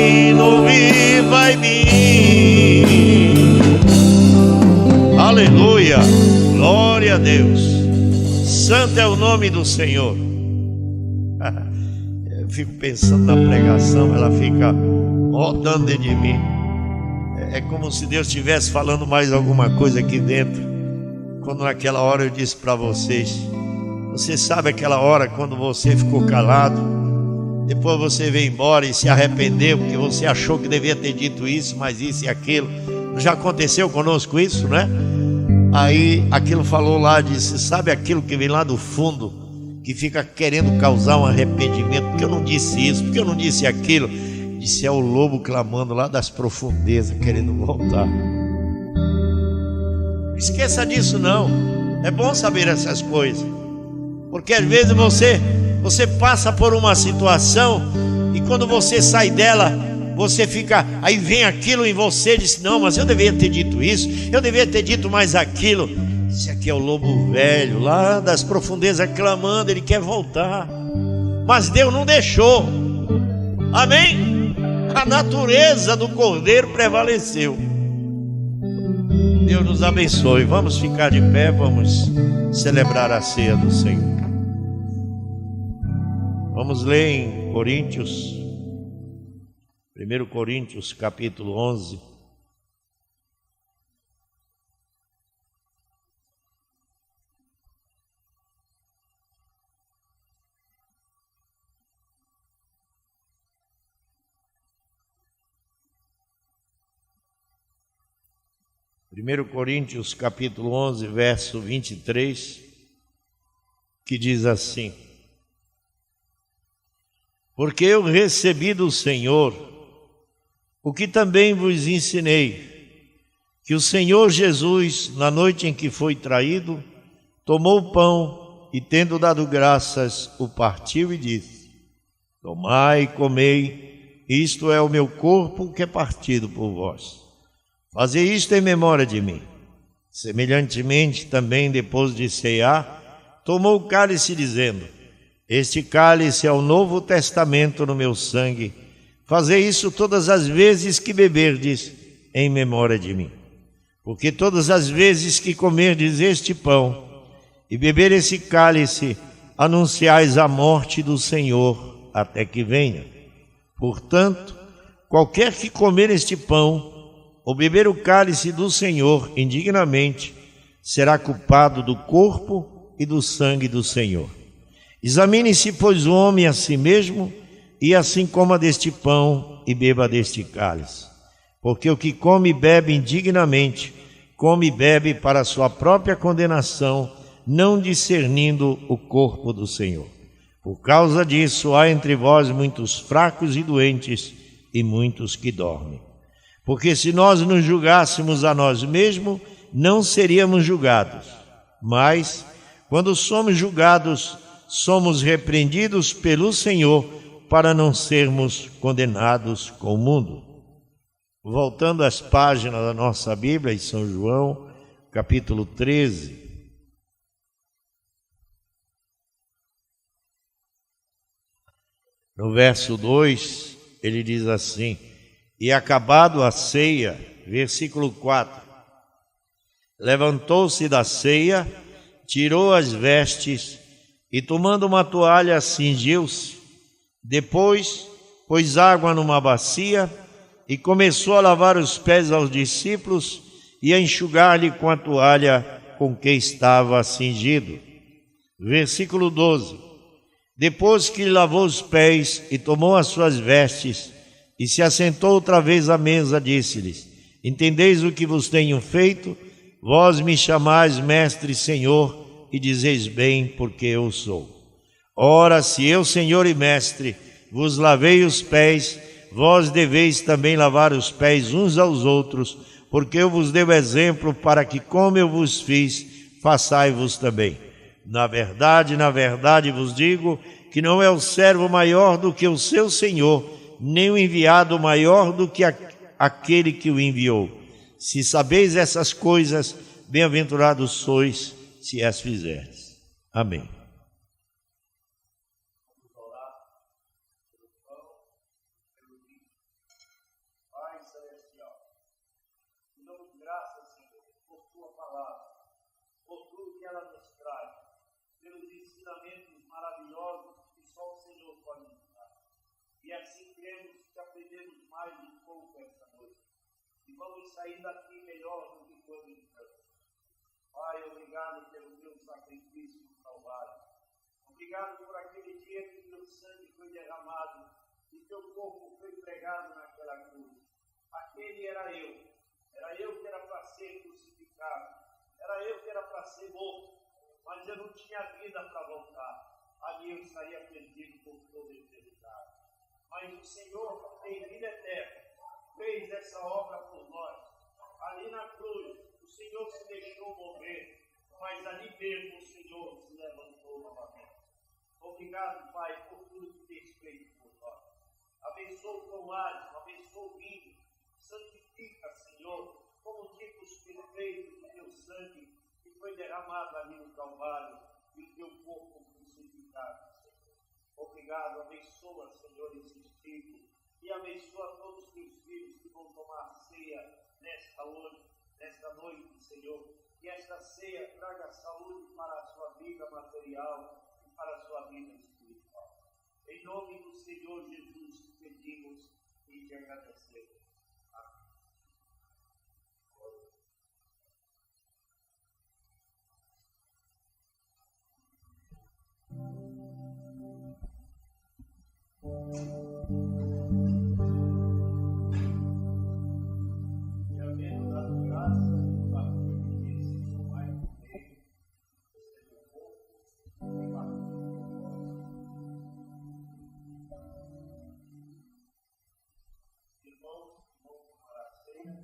reino viva em mim. Aleluia, glória a Deus. Santo é o nome do Senhor. Eu fico pensando na pregação, ela fica rodando dentro de mim. É como se Deus estivesse falando mais alguma coisa aqui dentro. Quando naquela hora eu disse para vocês, você sabe aquela hora quando você ficou calado, depois você veio embora e se arrependeu porque você achou que devia ter dito isso, mas isso e aquilo. Já aconteceu conosco isso, né? Aí aquilo falou lá, disse, sabe aquilo que vem lá do fundo, que fica querendo causar um arrependimento, porque eu não disse isso, porque eu não disse aquilo. Disse, é o lobo clamando lá das profundezas, querendo voltar. Não esqueça disso não. É bom saber essas coisas, porque às vezes você passa por uma situação e quando você sai dela, você fica, aí vem aquilo em você e diz, não, mas eu devia ter dito isso, eu devia ter dito mais aquilo. Esse aqui é o lobo velho lá das profundezas clamando, ele quer voltar, mas Deus não deixou. Amém? A natureza do cordeiro prevaleceu. Deus nos abençoe. Vamos ficar de pé, vamos celebrar a ceia do Senhor. Vamos ler em Coríntios, 1 Coríntios capítulo 11. Primeiro Coríntios capítulo 11, verso 23, que diz assim: porque eu recebi do Senhor o que também vos ensinei, que o Senhor Jesus, na noite em que foi traído, tomou o pão e, tendo dado graças, o partiu e disse: tomai e comei, isto é o meu corpo que é partido por vós. Fazei isto em memória de mim. Semelhantemente, também depois de cear, tomou o cálice dizendo: este cálice é o novo testamento no meu sangue. Fazei isso todas as vezes que beberdes em memória de mim. Porque todas as vezes que comerdes este pão e beber esse cálice, anunciais a morte do Senhor até que venha. Portanto, qualquer que comer este pão ou beber o cálice do Senhor indignamente, será culpado do corpo e do sangue do Senhor. Examine-se, pois, o homem a si mesmo, e assim coma deste pão e beba deste cálice. Porque o que come e bebe indignamente, come e bebe para a sua própria condenação, não discernindo o corpo do Senhor. Por causa disso, há entre vós muitos fracos e doentes, e muitos que dormem. Porque se nós nos julgássemos a nós mesmos, não seríamos julgados. Mas, quando somos julgados, somos repreendidos pelo Senhor, para não sermos condenados com o mundo. Voltando às páginas da nossa Bíblia, em São João, capítulo 13. No verso 2, ele diz assim: e acabado a ceia, versículo 4, levantou-se da ceia, tirou as vestes e, tomando uma toalha, cingiu-se. Depois, pôs água numa bacia e começou a lavar os pés aos discípulos e a enxugar-lhe com a toalha com que estava cingido. Versículo 12. Depois que lhe lavou os pés e tomou as suas vestes e se assentou outra vez à mesa, disse-lhes: entendeis o que vos tenho feito? Vós me chamais mestre e Senhor, e dizeis bem, porque eu sou. Ora, se eu, Senhor e mestre, vos lavei os pés, vós deveis também lavar os pés uns aos outros, porque eu vos dei o exemplo para que, como eu vos fiz, façai-vos também. Na verdade vos digo que não é o servo maior do que o seu Senhor, nem o enviado maior do que aquele que o enviou. Se sabeis essas coisas, bem-aventurados sois, se as fizerdes. Amém. ensinamentos maravilhosos que só o Senhor pode nos dar. E assim cremos que aprendemos mais um pouco esta noite. E vamos sair daqui melhor do que quando entramos. Pai, obrigado pelo teu sacrifício no Calvário. Obrigado por aquele dia que teu sangue foi derramado e teu corpo foi pregado naquela cruz. Aquele era eu. Era eu que era para ser crucificado. Era eu que era para ser morto. Mas eu não tinha vida para voltar. Ali eu estaria perdido por toda a eternidade. Mas o Senhor tem vida eterna. Fez essa obra por nós. Ali na cruz, o Senhor se deixou morrer. Mas ali mesmo o Senhor se levantou novamente. Obrigado, Pai, por tudo que tens feito por nós. Abençoa o pão ázimo, abençoa o vinho. Santifica, Senhor, como tipos perfeitos do teu sangue que foi derramado ali no Calvário e o teu corpo crucificado, Senhor. Obrigado, abençoa, Senhor, esses tipos e abençoa todos os teus filhos que vão tomar ceia nesta noite, Senhor. Que esta ceia traga saúde para a sua vida material e para a sua vida espiritual. Em nome do Senhor Jesus, pedimos e te agradecemos. E havendo dado graça, o pastor disse: tomai o meio, este é o corpo e partiu. Irmãos, vamos para a ceia.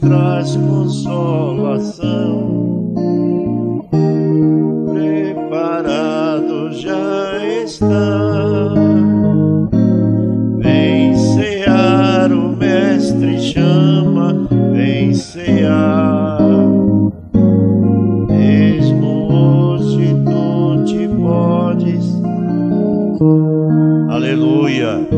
Traz consolação, preparado já está. Vem cear, o Mestre chama, vem cear. Mesmo hoje tu te podes. Aleluia.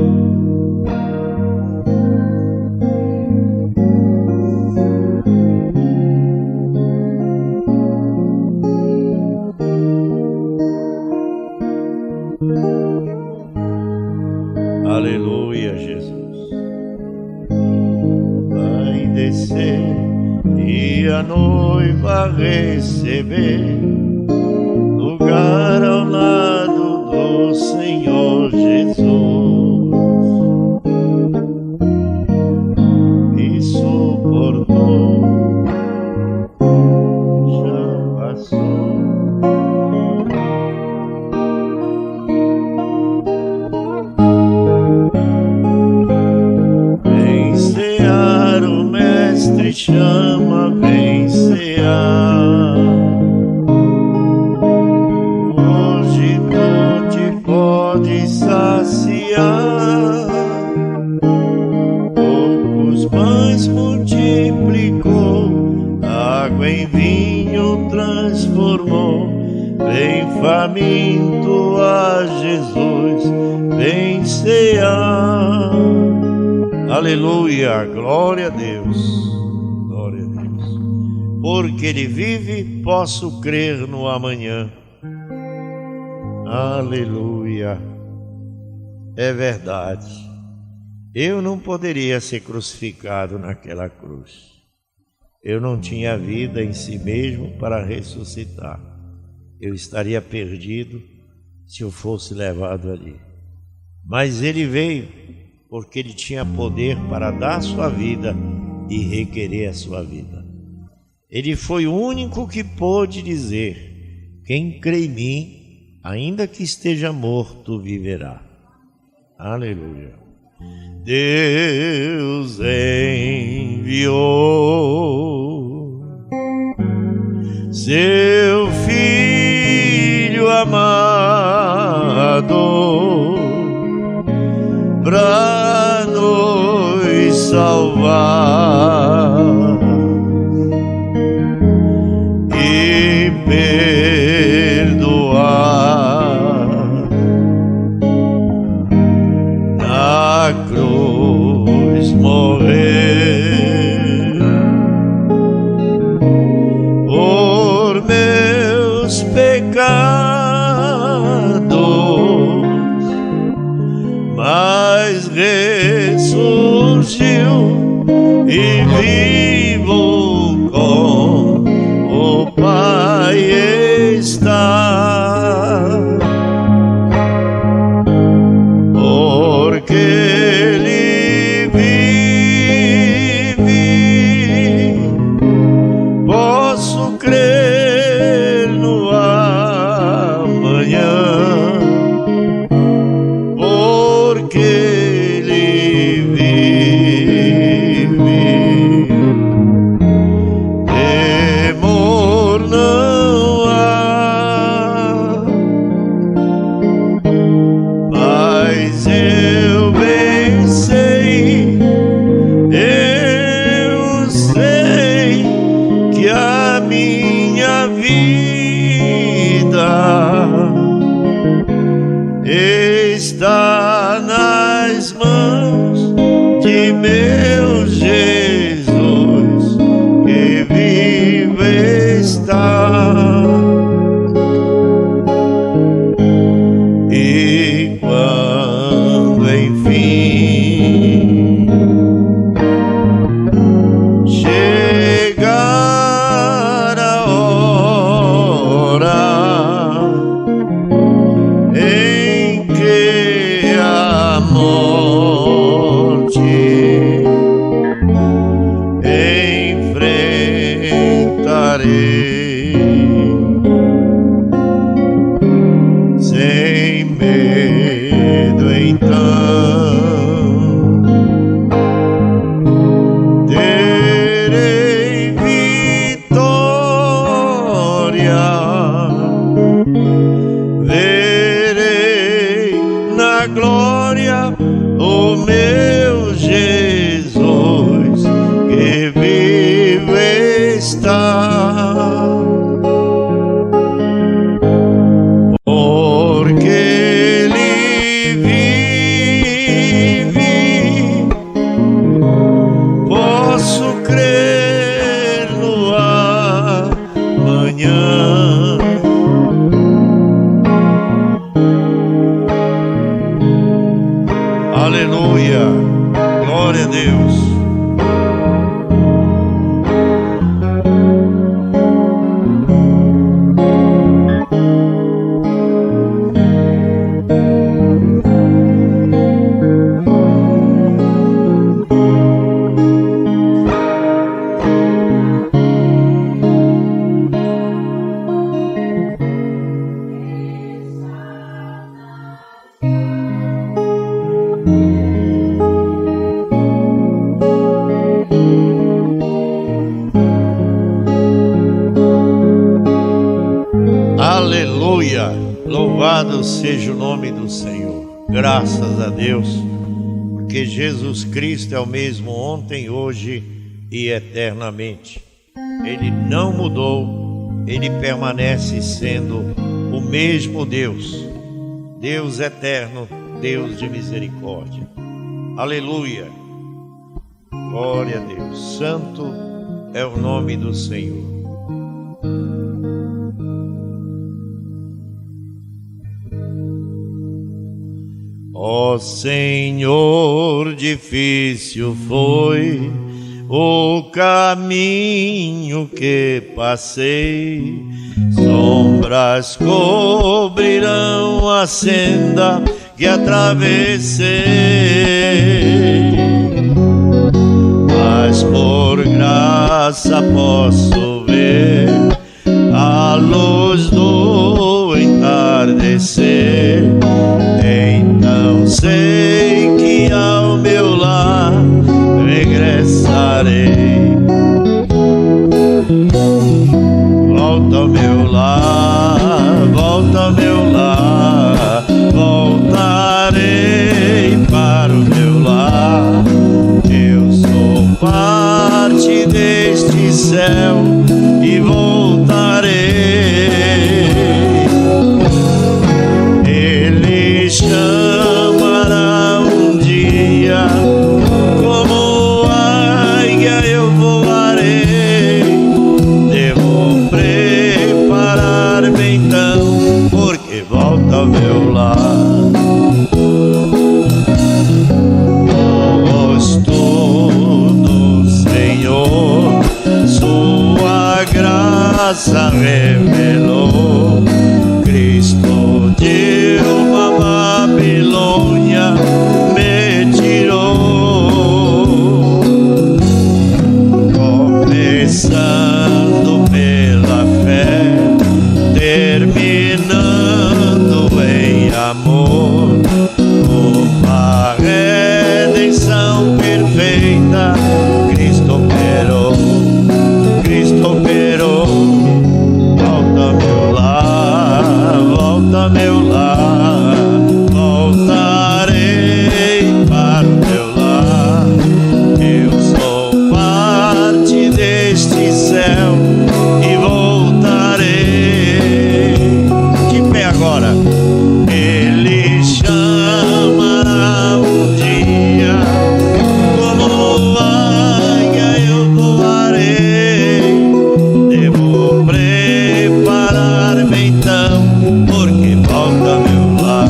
nascer e a noiva receber lugar ao lado do Senhor Jesus. E suportou, já passou. Vem cear, o Mestre chama, vem cear. Hoje tu te podes saciar. Poucos pães multiplicou, água em vinho transformou. Vem faminto a Jesus, vem cear. Aleluia, glória a Deus, glória a Deus. Porque Ele vive, posso crer no amanhã. Aleluia, é verdade. Eu não poderia ser crucificado naquela cruz. Eu não tinha vida em si mesmo para ressuscitar. Eu estaria perdido se eu fosse levado ali. Mas Ele veio porque Ele tinha poder para dar a sua vida e requerer a sua vida. Ele foi o único que pôde dizer: quem crê em mim, ainda que esteja morto, viverá. Aleluia. Deus enviou seu Filho amado para nos salvar e perdoar. Na cruz morrer por meus pecados, mas ressurgiu e vivo com o Pai está. Porque Ele vive, posso crer no amanhã. Porque Ele vive, temor não há. Mas eu bem sei, eu sei que a minha vida está nas mãos de meu Jesus, que vive está. E quando enfim chegar a hora em que a morte enfrentarei, sem medo então terei vitória, verei na glória o meu Jesus, que vive está. Porque Ele vive, posso crer no amanhã. Aleluia, glória a Deus. Louvado seja o nome do Senhor. Graças a Deus, porque Jesus Cristo é o mesmo ontem, hoje e eternamente. Ele não mudou, ele permanece sendo o mesmo Deus, Deus eterno, Deus de misericórdia. Aleluia, glória a Deus. Santo é o nome do Senhor. Ó Senhor, difícil foi o caminho que passei, sombras cobrirão a senda que atravessei, mas por graça posso ver a luz do entardecer. Então sei que ao meu lar regressarei. Volta ao meu lar, volta ao meu lar, voltarei para o meu lar. Eu sou parte deste céu e voltarei. Ele chamará um dia, como águia eu voarei. Devo preparar-me então, porque volta ao meu lar. Sua graça revelou, Cristo de uma Babilônia me tirou, começando pela fé, terminando em amor, uma redenção perfeita. Cristo operou, Cristo operou. Volta meu lar, volta meu lar, voltarei para o meu lar. Eu sou parte deste céu e voltarei. De pé agora. Ele chamará um dia, como águia eu voarei. Devo preparar-me então, porque volta meu lar.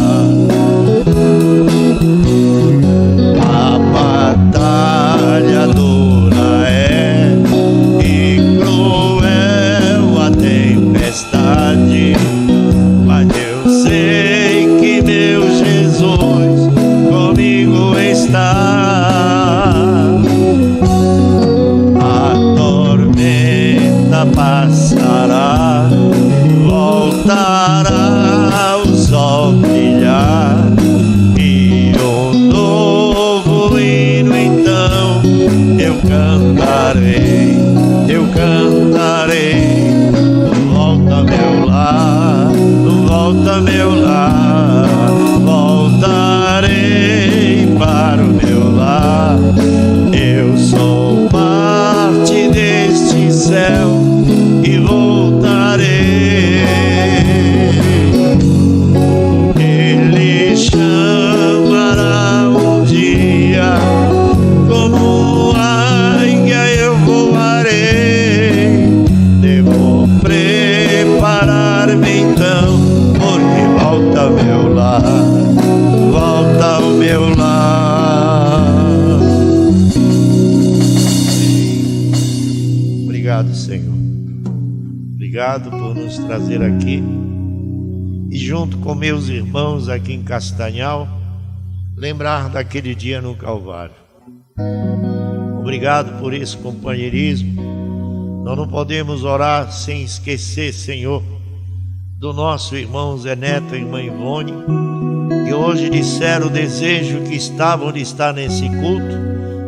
A batalha dura é e cruel a tempestade, mas eu sei que meu Jesus comigo está. A tormenta passará, voltará o sol brilhar, e um novo hino então eu cantarei, eu cantarei. Volta meu lar, volta meu lar, voltarei para o meu lar. Eu sou parte deste céu e voltarei. Ele chamará um dia, como águia eu voarei. Devo preparar-me então, porque volta meu lar, volta ao meu lar. Obrigado, Senhor. Obrigado por nos trazer aqui e, junto com meus irmãos aqui em Castanhal, lembrar daquele dia no Calvário. Obrigado por esse companheirismo. Nós não podemos orar sem esquecer, Senhor, do nosso irmão Zé Neto e irmã Ivone, que hoje disseram o desejo que estavam de estar nesse culto.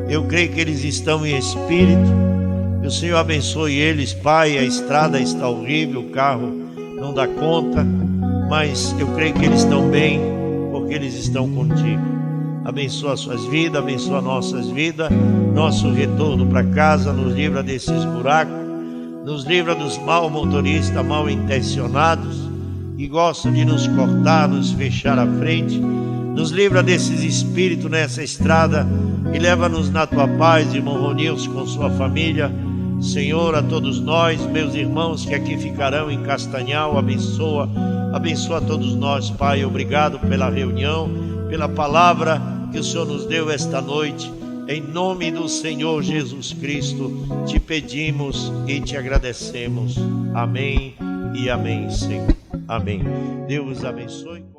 Eu creio que eles estão em espírito. Que o Senhor abençoe eles, Pai. A estrada está horrível, o carro não dá conta, mas eu creio que eles estão bem, porque eles estão contigo. Abençoa as suas vidas, abençoa nossas vidas, nosso retorno para casa, nos livra desses buracos, nos livra dos mal motoristas, mal intencionados, que gostam de nos cortar, nos fechar à frente. Nos livra desses espíritos nessa estrada e leva-nos na tua paz, irmão Ronilson com sua família. Senhor, a todos nós, meus irmãos que aqui ficarão em Castanhal, abençoa todos nós, Pai. Obrigado pela reunião, pela palavra que o Senhor nos deu esta noite. Em nome do Senhor Jesus Cristo, te pedimos e te agradecemos. Amém e amém, Senhor. Amém. Deus abençoe.